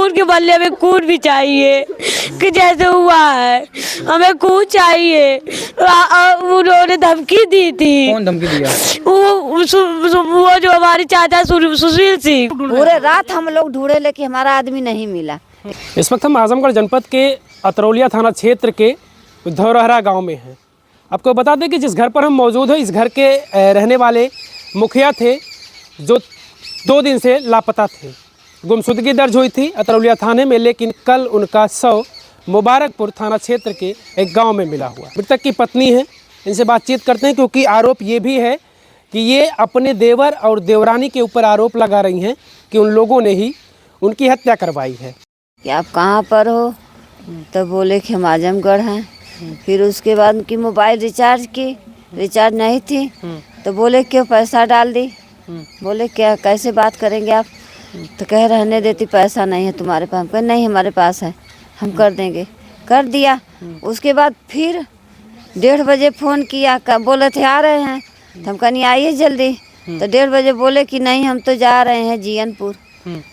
खून के बदले हमें खून भी चाहिए कि जैसे हुआ है हमें खून चाहिए। उन्होंने धमकी दी थी। कौन धमकी दिया? वो जो हमारे चाचा सुशील सिंह। पूरे रात हम लोग ढूंढे लेकिन हमारा आदमी नहीं मिला। इस वक्त हम आजमगढ़ जनपद के अतरौलिया थाना क्षेत्र के धौरहरा गांव में हैं। आपको बता दें कि जिस घर पर हम मौजूद हैं इस घर के रहने वाले मुखिया थे जो 2 दिन से लापता थे। गुमशुदगी दर्ज हुई थी अतरौलिया थाने में, लेकिन कल उनका शव मुबारकपुर थाना क्षेत्र के एक गांव में मिला हुआ। मृतक की पत्नी है, इनसे बातचीत करते हैं क्योंकि आरोप ये भी है कि ये अपने देवर और देवरानी के ऊपर आरोप लगा रही हैं कि उन लोगों ने ही उनकी हत्या करवाई है। कि आप कहाँ पर हो? तो बोले कि हम आजमगढ़ हैं। फिर उसके बाद उनकी मोबाइल रिचार्ज नहीं थी तो बोले क्यों पैसा डाल दी। बोले क्या कैसे बात करेंगे आप? तो कह रहने देती, पैसा नहीं है तुम्हारे पास। कह नहीं हमारे पास है, हम कर देंगे। कर दिया। उसके बाद फिर 1:30 बजे फ़ोन किया, बोले थे आ रहे हैं। तो हम कहनी आइए जल्दी। तो 1:30 बजे बोले कि नहीं हम तो जा रहे हैं जियनपुर,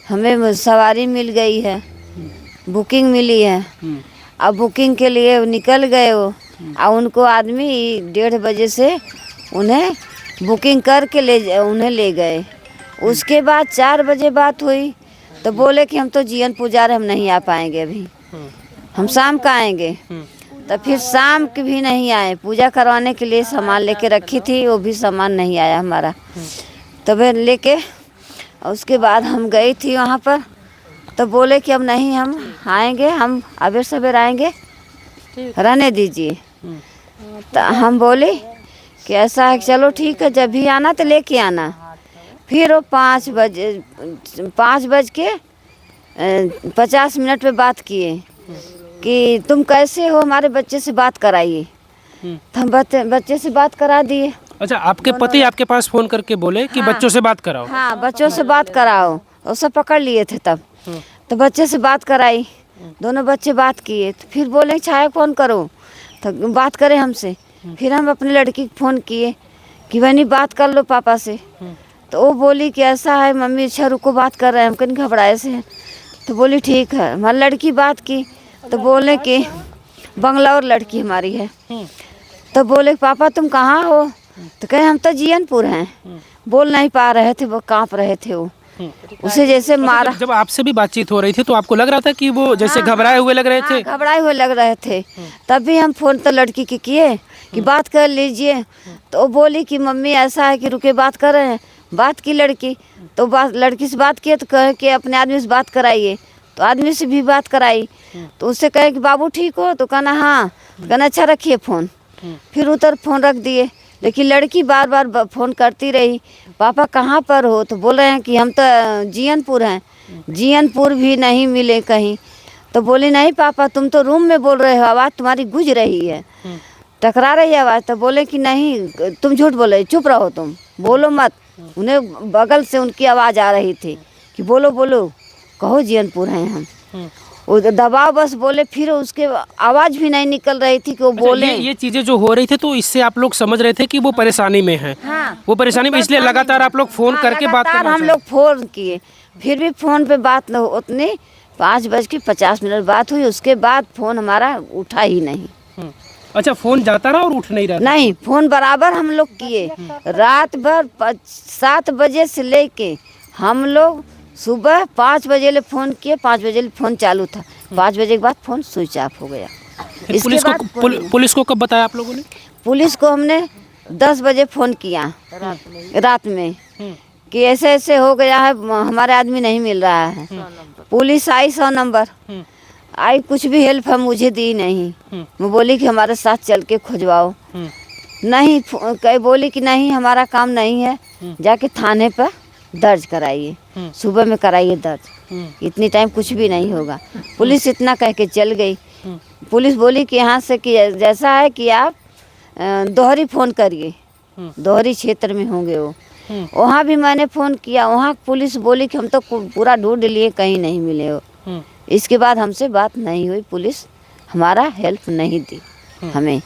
हमें सवारी मिल गई है, बुकिंग मिली है। अब बुकिंग के लिए निकल गए वो, और उनको आदमी 1:30 बजे से उन्हें बुकिंग करके उन्हें ले गए। उसके बाद 4 बजे बात हुई तो बोले कि हम तो जियनपुर जा रहे, हम नहीं आ पाएंगे अभी, हम शाम का आएंगे। तो फिर शाम के भी नहीं आए। पूजा करवाने के लिए सामान लेके रखी थी, वो भी सामान नहीं आया हमारा। तब लेके उसके बाद हम गई थी वहाँ पर, तो बोले कि अब नहीं हम आएंगे, हम अबेर सवेर आएंगे, रहने दीजिए। तो हम बोले कि ऐसा है, चलो ठीक है, जब भी आना तो लेके आना। फिर वो 5 बज के 50 मिनट पे बात किए कि तुम कैसे हो, हमारे बच्चे से बात कराइए। तो हम बच्चे से बात करा दिए। अच्छा, आपके पति आपके पास फ़ोन करके बोले कि बच्चों से बात कराओ? हाँ, बच्चों से बात कराओ। वो सब पकड़ लिए थे तब। तो बच्चे से बात कराई, दोनों बच्चे बात किए। तो फिर बोले छाया फ़ोन करो, तो बात करें हमसे। फिर हम अपने लड़की को फ़ोन किए कि बहनी बात कर लो पापा से। तो वो बोली कि ऐसा है मम्मी, अच्छा रुको बात कर रहे हैं, हम कहीं घबराए से हैं। तो बोली ठीक है। हमारी लड़की बात की तो बोले कि बंगला और लड़की हमारी है। तो बोले पापा तुम कहाँ हो? तो कहे हम तो जियनपुर हैं। बोल नहीं पा रहे थे, वो काँप रहे थे। वो उसे जैसे मारा। जब आपसे भी बातचीत हो रही थी तो आपको लग रहा था कि वो जैसे घबराए हुए लग रहे थे? घबराए हुए लग रहे थे। तब भी हम फ़ोन तो लड़की के किए कि बात कर लीजिए। तो वो बोली कि मम्मी ऐसा है कि रुके बात कर रहे हैं। बात की लड़की, तो लड़की से बात किए तो कहे कि अपने आदमी से बात कराइए। तो आदमी से भी बात कराई तो उससे कहे कि बाबू ठीक हो? तो कहना हाँ। तो कहना अच्छा रखिए फ़ोन। फिर उधर फ़ोन रख दिए। लेकिन लड़की बार बार फ़ोन करती रही, पापा कहाँ पर हो? तो बोल रहे हैं कि हम तो जियनपुर हैं। जियनपुर भी नहीं मिले कहीं। तो बोली नहीं पापा तुम तो रूम में बोल रहे हो, आवाज़ तुम्हारी गूंज रही है, टकरा रही है आवाज़। तो बोले कि नहीं तुम झूठ बोल रहे, चुप रहो, तुम बोलो मत। उन्हें बगल से उनकी आवाज़ आ रही थी कि बोलो बोलो, कहो जियनपुर हैं हम। वो दबाव बस बोले, फिर उसके आवाज़ भी नहीं निकल रही थी कि वो बोले। ये चीज़ें जो हो रही थी तो इससे आप लोग समझ रहे थे कि वो परेशानी में है। हाँ, वो परेशानी में, इसलिए लगातार आप लोग फ़ोन करके बात करना हम लोग फ़ोन किए। फिर भी फ़ोन पे बात न उतनी 5:50 बात हुई। उसके बाद फ़ोन हमारा उठा ही नहीं। अच्छा, फ़ोन जाता रहा और उठ नहीं रहा? नहीं, फ़ोन बराबर हम लोग किए। रात भर 7 बजे से लेके हम लोग सुबह 5 बजे ले फ़ोन किए। 5 बजे ले फ़ोन चालू था। 5 बजे के बाद फ़ोन स्विच ऑफ हो गया। पुलिस को कब बताया आप लोगों ने? पुलिस को हमने 10 बजे फ़ोन किया रात में कि ऐसे ऐसे हो गया है, हमारे आदमी नहीं मिल रहा है। पुलिस आई 100 नंबर आई, कुछ भी हेल्प हम मुझे दी नहीं। वो बोली कि हमारे साथ चल के खुजवाओ। नहीं, कई बोली कि नहीं हमारा काम नहीं है, जाके थाने पर दर्ज कराइए, सुबह में कराइए दर्ज, इतनी टाइम कुछ भी नहीं होगा। पुलिस इतना कह के चल गई। पुलिस बोली कि यहाँ से कि जैसा है कि आप दोहरी फ़ोन करिए, दोहरी क्षेत्र में होंगे वो। वहाँ भी मैंने फ़ोन किया, वहाँ पुलिस बोली कि हम तो पूरा ढूंढ लिए, कहीं नहीं मिले हो। इसके बाद हमसे बात नहीं हुई, पुलिस हमारा हेल्प नहीं दी हमें।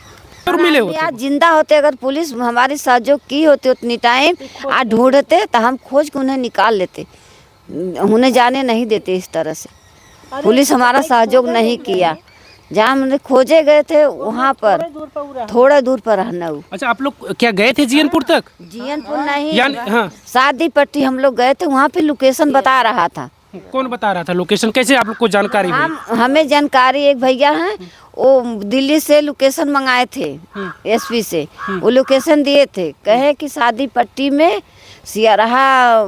मिले होते आज जिंदा होते, अगर पुलिस हमारी सहयोग की होती उतनी टाइम, आज ढूंढते तो हम खोज के उन्हें निकाल लेते, उन्हें जाने नहीं देते इस तरह से। पुलिस हमारा सहयोग नहीं किया। जहाँ हमने खोजे गए थे वहाँ पर थोड़ा दूर पर रहना। अच्छा, आप लोग क्या गए थे जीयनपुर तक? जीयनपुर नहीं, यानी हाँ, शादी पट्टी हम लोग गए थे, वहाँ पे लोकेशन बता रहा था। कौन बता रहा था लोकेशन? कैसे आप लोग को जानकारी हुई? हमें जानकारी, एक भैया हैं वो दिल्ली से लोकेशन मंगाए थे एसपी से, वो लोकेशन दिए थे, कहे कि शादी पट्टी में सियाराहा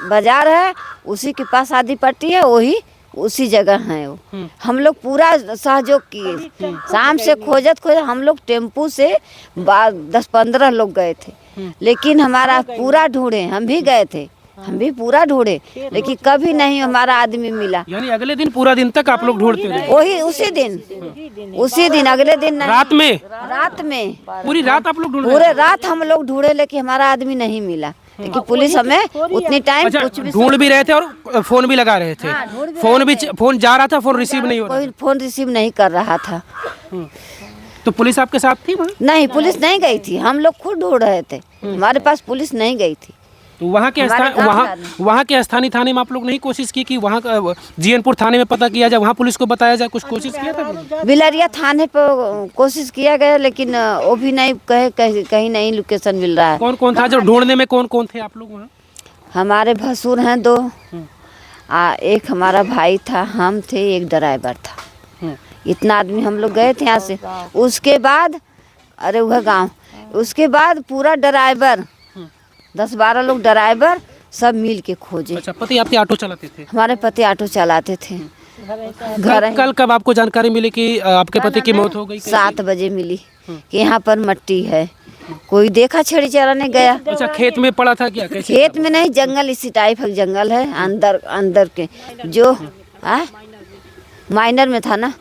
बाजार है, उसी के पास शादी पट्टी है, वही उसी जगह है वो। हम लोग पूरा सहयोग किए, शाम से खोजत हम लोग टेम्पू से 10-15 लोग गए थे, लेकिन हमारा पूरा ढूंढे, हम भी गए थे, हम भी पूरा ढूंढे, लेकिन कभी नहीं हमारा आदमी मिला। यानी अगले दिन पूरा दिन तक आप लोग ढूंढते रहे? वही उसी दिन अगले दिन नहीं, रात में? रात में पूरी रात आप लोग ढूंढ रहे? पूरे रात हम लोग ढूंढे, लेकिन हमारा आदमी नहीं मिला। लेकिन पुलिस हमें उतनी टाइम अच्छा, कुछ भी ढूंढ भी रहे थे और फोन भी लगा रहे थे? फोन जा रहा था, फोन रिसीव नहीं हो रहा? कोई फोन रिसीव नहीं कर रहा था। तो पुलिस आपके साथ थी वहाँ? नहीं, पुलिस नहीं गई थी, हम लोग खुद ढूंढ रहे थे, हमारे पास पुलिस नहीं गई थी। तो वहाँ के वहाँ के स्थानीय थाने में आप लोग नहीं कोशिश की कि वहाँ जीयनपुर थाने में पता किया जाए, वहाँ पुलिस को बताया जाए? कुछ कोशिश किया था? बिलरिया थाने पर कोशिश किया गया, लेकिन वो भी नहीं, कहीं नहीं लोकेशन मिल रहा है। कौन कौन था जो ढूंढने में? कौन कौन थे आप लोग वहाँ? हमारे भसुर हैं 2, एक हमारा भाई था, हम थे, एक ड्राइवर था, इतना आदमी हम लोग गए थे यहाँ से। उसके बाद अरे वह गाँव, उसके बाद पूरा ड्राइवर 10-12 लोग ड्राइवर सब मिल के खोजे। अच्छा, पति आपके ऑटो चलाते थे? हमारे पति ऑटो चलाते थे। कल कब आपको जानकारी मिली कि आपके पति की मौत हो गई? 7 बजे मिली कि यहाँ पर मट्टी है, कोई देखा छेड़ी चराने गया। अच्छा, खेत में पड़ा था क्या? कैसे? खेत में नहीं, जंगल, इसी टाइप का जंगल है, अंदर के जो माइनर में था ना,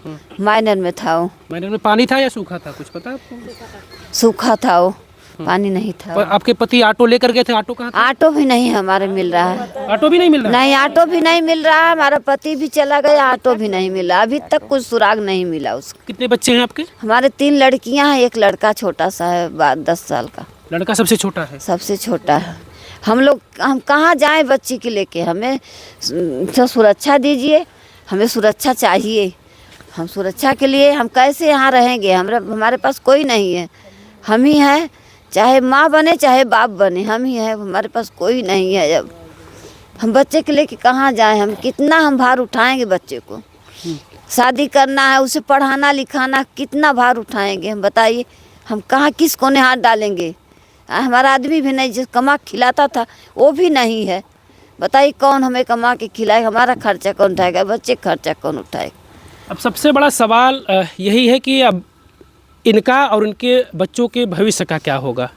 माइनर में था वो। माइनर में पानी था या सूखा था, कुछ पता आपको? सूखा था वो, पानी नहीं था। पर आपके पति ऑटो लेकर गए थे? ऑटो कहाँ था? ऑटो भी नहीं हमारे मिल रहा है। ऑटो भी नहीं मिल रहा? नहीं, ऑटो भी नहीं मिल रहा है, हमारा पति भी चला गया, ऑटो भी नहीं मिला, अभी तक कुछ सुराग नहीं मिला उसका। कितने बच्चे हैं आपके? हमारे 3 लड़कियां हैं, एक लड़का छोटा सा है, 10 साल का। लड़का सबसे छोटा है? सबसे छोटा है। हम कहाँ जाएं बच्ची के लेके? हमें सुरक्षा दीजिए, हमें सुरक्षा चाहिए। हम सुरक्षा के लिए हम कैसे यहाँ रहेंगे? हमारे पास कोई नहीं है, हम ही हैं, चाहे माँ बने चाहे बाप बने, हम ही हैं, हमारे पास कोई नहीं है। अब हम बच्चे के लेके कहाँ जाएं? हम कितना भार उठाएंगे बच्चे को? शादी करना है, उसे पढ़ाना लिखाना, कितना भार उठाएंगे हम? बताइए, हम कहाँ किस कोने हाथ डालेंगे? हमारा आदमी भी नहीं, जिस कमा खिलाता था वो भी नहीं है। बताइए, कौन हमें कमा के खिलाएगा? हमारा खर्चा कौन उठाएगा? बच्चे खर्चा कौन उठाएगा? अब सबसे बड़ा सवाल यही है कि अब इनका और उनके बच्चों के भविष्य का क्या होगा?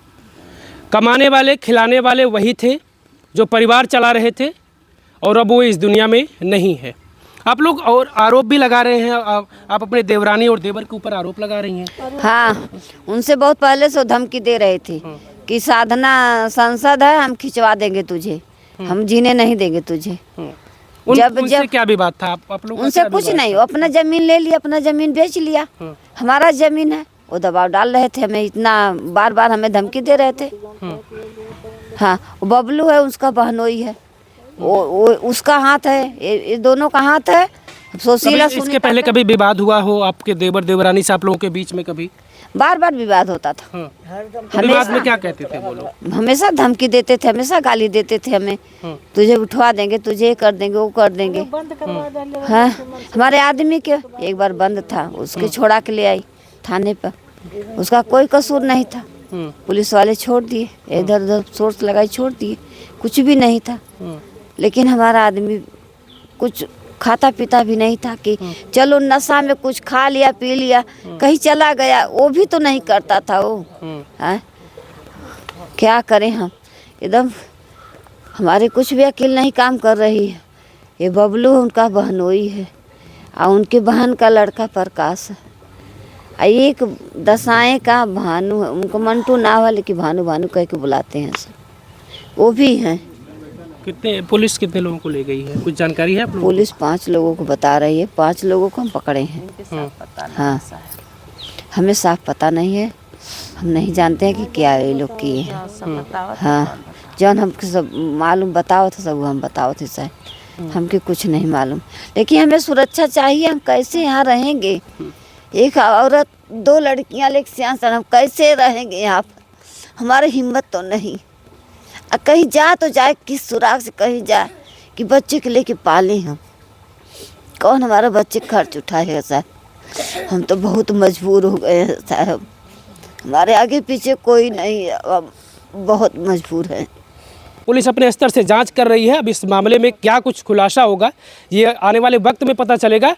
कमाने वाले, खिलाने वाले वही थे जो परिवार चला रहे थे, और अब वो इस दुनिया में नहीं है। आप लोग और आरोप भी लगा रहे हैं, आप अपने देवरानी और देवर के ऊपर आरोप लगा रही हैं। हाँ, उनसे बहुत पहले से धमकी दे रहे थे कि साधना सांसद है, हम खिंचवा देंगे तुझे, हम जीने नहीं देंगे तुझे। उनसे क्या विवाद था आप लोग? उनसे कुछ नहीं, वो अपना जमीन ले लिया, अपना जमीन बेच लिया, हमारा जमीन है। वो दबाव डाल रहे थे हमें, इतना बार हमें धमकी दे रहे थे। हाँ, वो बबलू है, उसका बहनोई है, वो उसका हाथ है, ये दोनों का हाथ है। सोशीला इसके पहले कभी विवाद हुआ हो आपके देवर देवरानी से आप लोगों के बीच में? कभी बार विवाद होता था। विवाद में क्या कहते थे वो लोग? हमेशा धमकी देते थे, हमेशा गाली देते थे हमें, तुझे उठवा देंगे, तुझे कर देंगे, वो कर देंगे। हाँ, हमारे आदमी के एक बार बंद था, उसके छोड़ा के ले आई थाने पर, उसका कोई कसूर नहीं था, पुलिस वाले छोड़ दिए, इधर उधर सोर्स लगाई छोड़ दिए, कुछ भी नहीं था। लेकिन हमारा आदमी कुछ खाता पीता भी नहीं था कि चलो नशा में कुछ खा लिया पी लिया कहीं चला गया, वो भी तो नहीं करता था वो। क्या करें हम? एकदम हमारे कुछ भी अकेल नहीं काम कर रही है। ये बबलू उनका बहनोई है, और उनके बहन का लड़का प्रकाश है, एक दसाएं का भानु है, उनको मंटू नाम है, लेकिन भानु कह के बुलाते हैं सब, वो भी हैं। पुलिस कितने लोगों को ले गई है, कुछ जानकारी है आप लोगों को? पुलिस 5 लोगों को बता रही है, 5 लोगों को हम पकड़े हैं। हाँ, हमें साफ पता नहीं है, हम नहीं जानते हैं कि क्या ये लोग किए हैं। हाँ, जौन हम सब मालूम बताओ थे सब हम बताओ थे सर, हमके कुछ नहीं मालूम, लेकिन हमें सुरक्षा चाहिए। हम कैसे यहाँ रहेंगे? एक औरत 2 लड़कियाँ लेके सियान हम कैसे रहेंगे यहाँ पर? हमारी हिम्मत तो नहीं। कहीं जा तो जाए किस सुराग से कहीं जाए कि बच्चे के लेके पाले हम। कौन हमारा बच्चे खर्च उठाएगा साहब? हम तो बहुत मजबूर हो गए हैं साहब। हमारे आगे पीछे कोई नहीं है, अब बहुत मजबूर है। पुलिस अपने स्तर से जांच कर रही है। अब इस मामले में क्या कुछ खुलासा होगा ये आने वाले वक्त में पता चलेगा।